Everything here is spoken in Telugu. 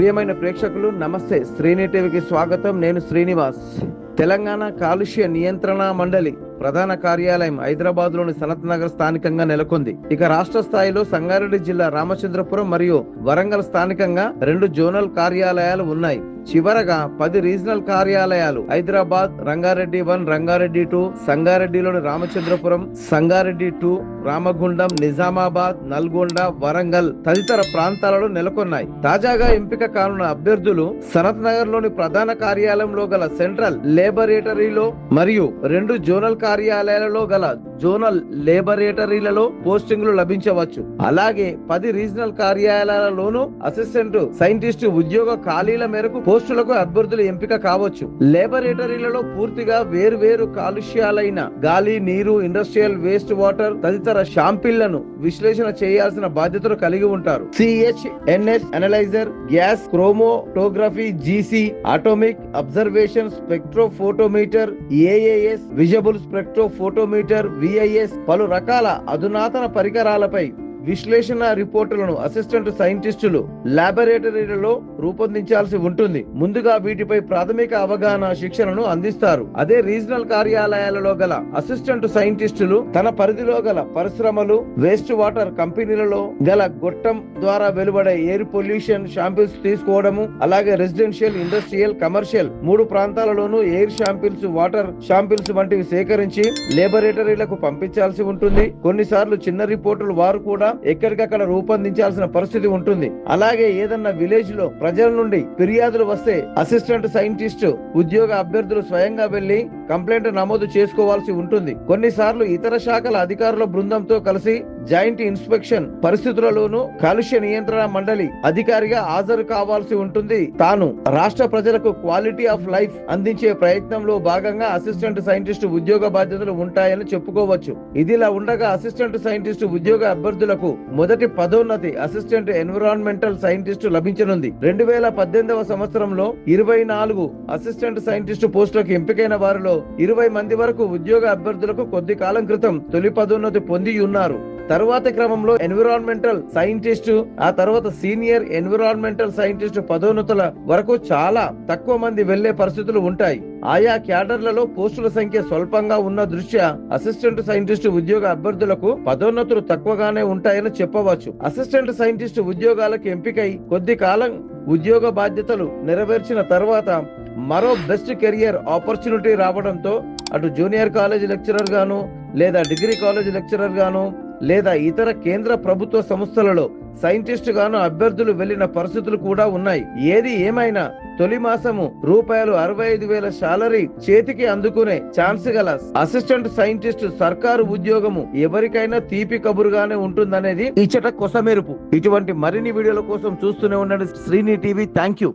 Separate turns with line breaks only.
ప్రియమైన ప్రేక్షకులు నమస్తే. శ్రీని టీవీకి స్వాగతం. నేను శ్రీనివాస్. తెలంగాణ కాలుష్య నియంత్రణ మండలి ప్రధాన కార్యాలయం హైదరాబాద్ లోని సనత్ నగర్ స్థానికంగా నెలకొంది. ఇక రాష్ట్ర స్థాయిలో సంగారెడ్డి జిల్లా రామచంద్రపురం మరియు వరంగల్ స్థానికంగా 2 జోనల్ కార్యాలయాలు ఉన్నాయి. చివరగా 10 రీజనల్ కార్యాలయాలు హైదరాబాద్, రంగారెడ్డి 1, రంగారెడ్డి 2, సంగారెడ్డిలోని రామచంద్రపురం, సంగారెడ్డి 2, రామగుండం, నిజామాబాద్, నల్గొండ, వరంగల్ తదితర ప్రాంతాలలో నెలకొన్నాయి. తాజాగా ఎంపిక కానున్న అభ్యర్థులు సనత్ నగర్ లోని ప్రధాన కార్యాలయంలో గల సెంట్రల్ లేబొరేటరీలో మరియు 2 జోనల్ కార్యాలయాలలో గల జోనల్ లేబొరేటరీలలో పోస్టింగ్లు లభించవచ్చు. అలాగే 10 రీజనల్ కార్యాలయాలలోనూ అసిస్టెంట్ సైంటిస్ట్ ఉద్యోగ ఖాళీల మేరకు పోస్టులకు అభ్యర్థులు ఎంపిక కావచ్చు. లేబొరేటరీలలో పూర్తిగా వేరు కాలుష్యాలైన గాలి, నీరు, ఇండస్ట్రియల్ వేస్ట్ వాటర్ తదితర శాంపిళ్లను విశ్లేషణ చేయాల్సిన బాధ్యతలు కలిగి ఉంటారు. CHNS analyser, gas chromatography, GC atomic observation spectrophotometer, AAS visible spectrophotometer, VIS పలు రకాల అధునాతన పరికరాలపై విశ్లేషణ రిపోర్టులను అసిస్టెంట్ సైంటిస్టులు లాబొరేటరీలలో రూపొందించాల్సి ఉంటుంది. ముందుగా వీటిపై ప్రాథమిక అవగాహన శిక్షణను అందిస్తారు. అదే రీజనల్ కార్యాలయాలలో గల అసిస్టెంట్ సైంటిస్టులు తన పరిధిలో గల పరిశ్రమలు, వేస్ట్ వాటర్ కంపెనీలలో గల గొట్టం ద్వారా వెలువడే ఎయిర్ పొల్యూషన్ శాంపిల్స్ తీసుకోవడము, అలాగే రెసిడెన్షియల్, ఇండస్ట్రియల్, కమర్షియల్ 3 ప్రాంతాలలోనూ ఎయిర్ శాంపిల్స్, వాటర్ శాంపిల్స్ వంటివి సేకరించి లేబొరేటరీలకు పంపించాల్సి ఉంటుంది. కొన్నిసార్లు చిన్న రిపోర్టులు వారు కూడా ఎక్కడికక్కడ రూపొందించాల్సిన పరిస్థితి ఉంటుంది. అలాగే ఏదన్నా విలేజ్ లో ప్రజల నుండి ఫిర్యాదులు వస్తే అసిస్టెంట్ సైంటిస్ట్ ఉద్యోగ అభ్యర్థులు స్వయంగా వెళ్లి కంప్లైంట్ నమోదు చేసుకోవాల్సి ఉంటుంది. కొన్నిసార్లు ఇతర శాఖల అధికారుల బృందంతో కలిసి జాయింట్ ఇన్స్పెక్షన్ పరిస్థితులలోనూ కాలుష్య నియంత్రణ మండలి అధికారిగా హాజరు కావాల్సి ఉంటుంది. తాను రాష్ట్ర ప్రజలకు క్వాలిటీ ఆఫ్ లైఫ్ అందించే ప్రయత్నంలో భాగంగా అసిస్టెంట్ సైంటిస్ట్ ఉద్యోగ బాధ్యతలు ఉంటాయని చెప్పుకోవచ్చు. ఇదిలా ఉండగా అసిస్టెంట్ సైంటిస్ట్ ఉద్యోగ అభ్యర్థులకు మొదటి పదోన్నతి అసిస్టెంట్ ఎన్విరాన్మెంటల్ సైంటిస్ట్ లభించనుంది. 2018వ సంవత్సరంలో 24 అసిస్టెంట్ సైంటిస్ట్ పోస్టులకు ఎంపికైన వారిలో 20 మంది వరకు ఉద్యోగ అభ్యర్థులకు కొద్ది కాలం క్రితం తొలి పదోన్నతి పొంది ఉన్నారు. తరువాత క్రమంలో ఎన్విరాన్మెంటల్ సైంటిస్ట్, ఆ తర్వాత సీనియర్ ఎన్విరాన్మెంటల్ సైంటిస్ట్ పదోన్నతుల వరకు చాలా తక్కువ మంది వెళ్లే పరిస్థితులు ఉంటాయి. ఆయా క్యాడర్లలో పోస్టుల సంఖ్య స్వల్పంగా ఉన్న దృష్ట్యా అసిస్టెంట్ సైంటిస్ట్ ఉద్యోగ అభ్యర్థులకు పదోన్నతులు తక్కువగానే ఉంటాయని చెప్పవచ్చు. అసిస్టెంట్ సైంటిస్ట్ ఉద్యోగాలకు ఎంపికై కొద్ది కాలం ఉద్యోగ బాధ్యతలు నెరవేర్చిన తర్వాత మరో బెస్ట్ కెరియర్ ఆపర్చునిటీ రావడంతో అటు జూనియర్ కాలేజ్ లెక్చరర్ గాను, లేదా డిగ్రీ కాలేజ్ లెక్చరర్ గాను, లేదా ఇతర కేంద్ర ప్రభుత్వ సంస్థలలో సైంటిస్ట్ గాను అభ్యర్థులు వెళ్లిన పరిస్థితులు కూడా ఉన్నాయి. ఏది ఏమైనా తొలి మాసము ₹65,000 శాలరీ చేతికి అందుకునే ఛాన్స్ గల అసిస్టెంట్ సైంటిస్ట్ సర్కారు ఉద్యోగము ఎవరికైనా తీపి కబురుగానే ఉంటుందనేది ఇచ్చట కొసమెరుపు. ఇటువంటి మరిన్ని వీడియోల కోసం చూస్తూనే ఉండండి శ్రీని టీవీ. Thank you.